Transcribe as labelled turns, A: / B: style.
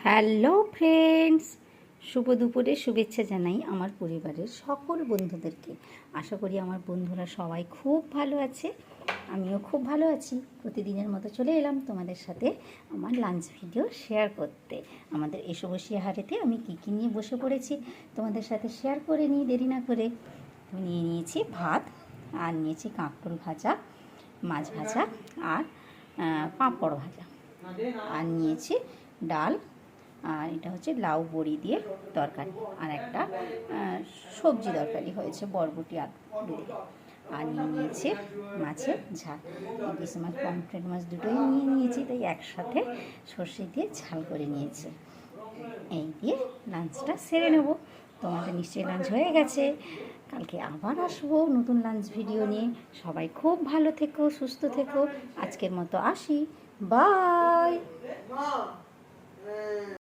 A: Hello friends, শুভ দুপুরে শুভেচ্ছা জানাই আমার পরিবারের সকল বন্ধুদেরকে। আশা করি আমার বন্ধুরা সবাই খুব ভালো আছে, আমিও খুব ভালো আছি। প্রতিদিনের মতো চলে এলাম তোমাদের সাথে আমার লাঞ্চ ভিডিও শেয়ার করতে। আমাদের এসো বসিয়ে হারেতে আমি কী কী নিয়ে বসে পড়েছি তোমাদের সাথে শেয়ার করে নিই দেরি না করে। নিয়ে নিয়েছি ভাত, আর নিয়েছি কাঁকরোল ভাজা, মাছ ভাজা, আর পাঁপড় ভাজা, আর নিয়েছি ডাল, আর এটা হচ্ছে লাউ বড়ি দিয়ে তরকারি, আর একটা সবজি তরকারি হয়েছে বরবটি আলু দিয়ে, আর নিয়ে নিয়েছি মাছের ঝাল। ইলিশ মাছ, পমফ্রেট মাছ দুটোই নিয়ে নিয়েছি, তাই একসাথে সর্ষে দিয়ে ঝাল করে নিয়েছি। এই দিয়ে লাঞ্চটা সেরে নেব। তোমাদের নিশ্চয়ই লাঞ্চ হয়ে গেছে। কালকে আবার আসবো নতুন লাঞ্চ ভিডিও নিয়ে। সবাই খুব ভালো থেকো, সুস্থ থেকো। আজকের মতো আসি, বাই।